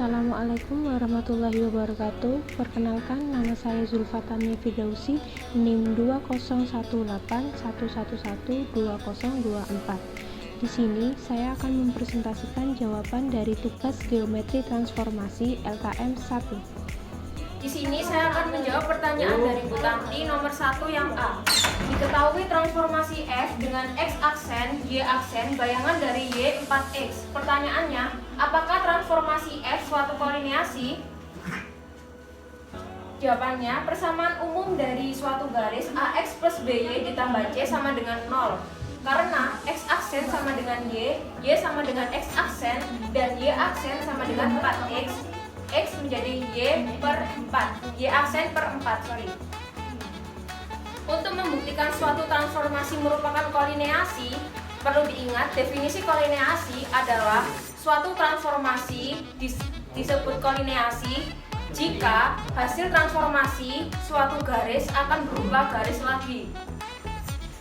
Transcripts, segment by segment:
Assalamualaikum warahmatullahi wabarakatuh. Perkenalkan, nama saya Zulfatania Fidausi, NIM 20181112024. Di sini saya akan mempresentasikan jawaban dari tugas geometri transformasi LKM 1. Di sini saya akan menjawab pertanyaan dari Bu Tanti nomor 1 yang A. Diketahui transformasi F dengan X aksen, Y aksen, bayangan dari Y 4X. Pertanyaannya, apakah transformasi F suatu kolineasi? Jawabannya, persamaan umum dari suatu garis AX plus BY ditambah C sama dengan 0. Karena X aksen sama dengan Y sama dengan X aksen, dan Y aksen sama dengan 4X, X menjadi Y per 4, Y aksen per 4, Untuk membuktikan suatu transformasi merupakan kolineasi, perlu diingat definisi kolineasi adalah suatu transformasi disebut kolineasi jika hasil transformasi suatu garis akan berubah garis lagi.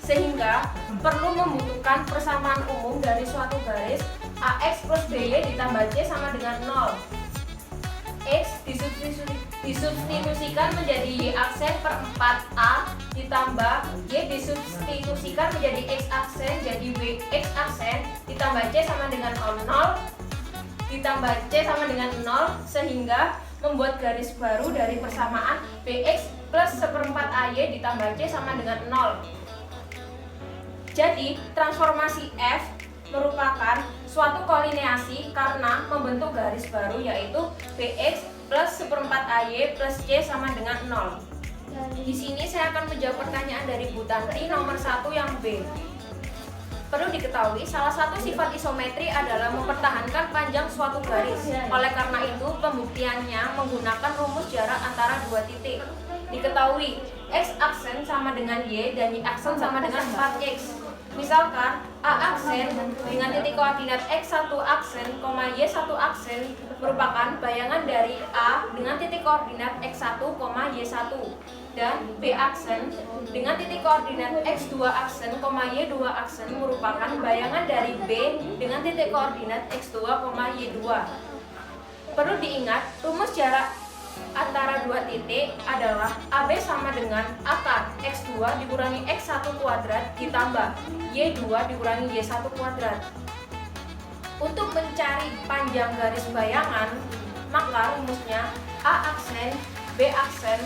Sehingga perlu membutuhkan persamaan umum dari suatu garis AX plus BY ditambah C sama dengan 0. X disubstitusikan menjadi Y aksen per 4A ditambah Y disubstitusikan menjadi X aksen jadi W X aksen ditambah C sama dengan 0 ditambah C sama dengan 0 sehingga membuat garis baru dari persamaan BX plus 1/4 AY ditambah C sama dengan 0. Jadi transformasi F merupakan suatu kolineasi karena membentuk garis baru yaitu BX plus 1/4 AY plus C sama dengan 0. Di sini saya akan menjawab pertanyaan dari Bu Tanti nomor 1 yang B. Perlu diketahui, salah satu sifat isometri adalah mempertahankan panjang suatu garis. Oleh karena itu, pembuktiannya menggunakan rumus jarak antara dua titik. Diketahui, X aksen sama dengan Y dan Y aksen sama dengan 4X. Misalkan A aksen dengan titik koordinat X1 aksen, Y1 aksen merupakan bayangan dari A dengan titik koordinat X1, Y1 dan B aksen dengan titik koordinat X2 aksen, Y2 aksen merupakan bayangan dari B dengan titik koordinat X2, Y2. Perlu diingat, rumus jarak antara dua titik adalah AB sama dengan akar X2 dikurangi X1 kuadrat ditambah Y2 dikurangi Y1 kuadrat. Untuk mencari panjang garis bayangan, maka rumusnya A aksen B aksen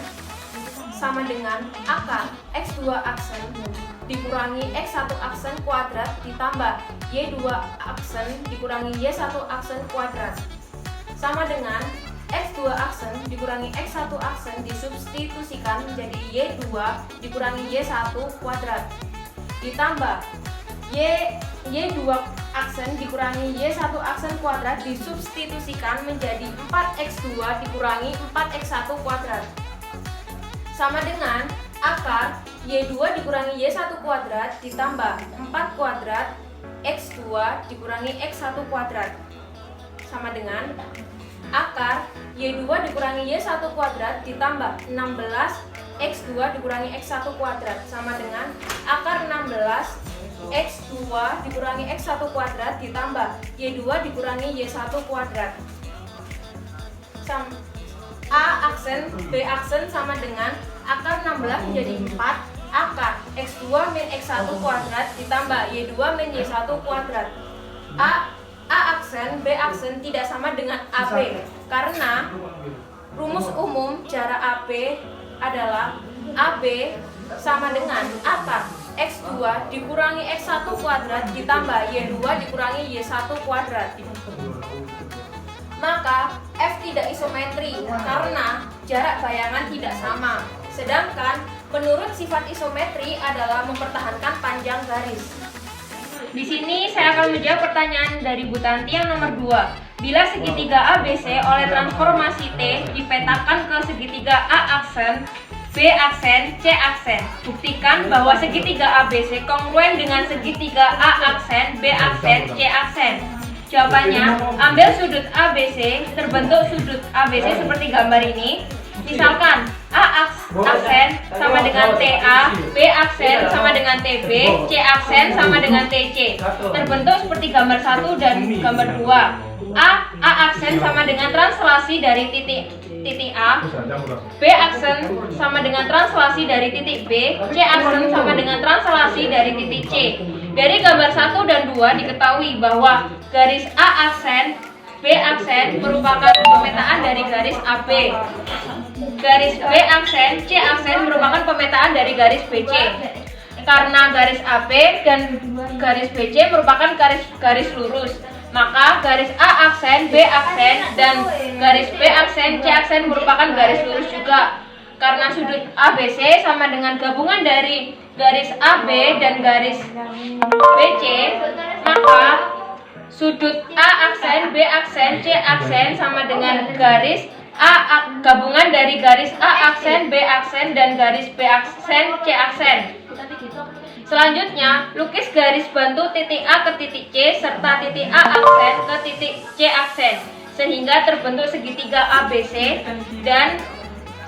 sama dengan akar X2 aksen dikurangi X1 aksen kuadrat ditambah Y2 aksen dikurangi Y1 aksen kuadrat sama dengan X2 aksen dikurangi X1 aksen disubstitusikan menjadi Y2 dikurangi Y1 kuadrat ditambah Y2 aksen dikurangi Y1 aksen kuadrat disubstitusikan menjadi 4X2 dikurangi 4X1 kuadrat sama dengan akar Y2 dikurangi Y1 kuadrat ditambah 4 kuadrat X2 dikurangi X1 kuadrat sama dengan akar Y2 dikurangi Y1 kuadrat ditambah 16 X2 dikurangi X1 kuadrat sama dengan akar 16 X2 dikurangi X1 kuadrat ditambah Y2 dikurangi Y1 kuadrat. A aksen B aksen sama dengan akar 16 menjadi 4 akar X2 min X1 kuadrat ditambah Y2 min Y1 kuadrat. A aksen B aksen tidak sama dengan AB karena rumus umum jarak AB adalah AB sama dengan akar X2 dikurangi X1 kuadrat ditambah Y2 dikurangi Y1 kuadrat. Maka F tidak isometri karena jarak bayangan tidak sama. Sedangkan menurut sifat isometri adalah mempertahankan panjang garis. Di sini saya akan menjawab pertanyaan dari Bu Tanti yang nomor 2. Bila segitiga ABC oleh transformasi T dipetakan ke segitiga A aksen, B aksen, C aksen, buktikan bahwa segitiga ABC kongruen dengan segitiga A aksen, B aksen, C aksen. Jawabannya, ambil sudut ABC, terbentuk sudut ABC seperti gambar ini. Misalkan aksen sama dengan TA, B aksen sama dengan TB, C aksen sama dengan TC. Terbentuk seperti gambar 1 dan gambar 2. A aksen sama dengan translasi dari titik A, B aksen sama dengan translasi dari titik B, C aksen sama dengan translasi dari titik C. Dari gambar 1 dan 2 diketahui bahwa garis A aksen, B aksen merupakan pemetaan dari garis AB. Garis B aksen, C aksen merupakan pemetaan dari garis BC. Karena garis AB dan garis BC merupakan garis lurus, maka garis A aksen, B aksen, dan garis B aksen, C aksen merupakan garis lurus juga. Karena sudut ABC sama dengan gabungan dari garis AB dan garis BC, maka sudut A aksen, B aksen, C aksen sama dengan garis gabungan dari garis A aksen, B aksen, dan garis B aksen, C aksen. Selanjutnya, lukis garis bantu titik A ke titik C serta titik A aksen ke titik C aksen sehingga terbentuk segitiga ABC dan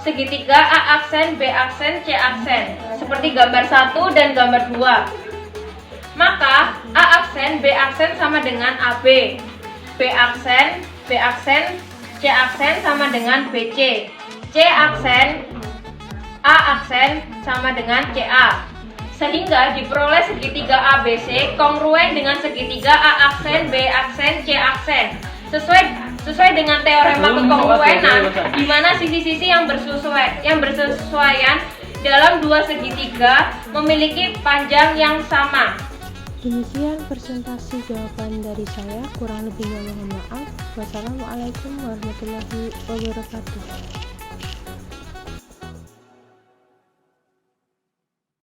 segitiga A aksen, B aksen, C aksen seperti gambar 1 dan gambar 2. Maka A aksen, B aksen sama dengan AB, B aksen, C aksen sama dengan BC, C aksen, A aksen sama dengan CA. Sehingga diperoleh segitiga ABC kongruen dengan segitiga A aksen, B aksen, C aksen. Sesuai dengan teorema kekongruenan, di mana sisi-sisi yang bersesuaian dalam dua segitiga memiliki panjang yang sama. Demikian presentasi jawaban dari saya, kurang lebihnya mohon maaf. Wassalamualaikum warahmatullahi wabarakatuh.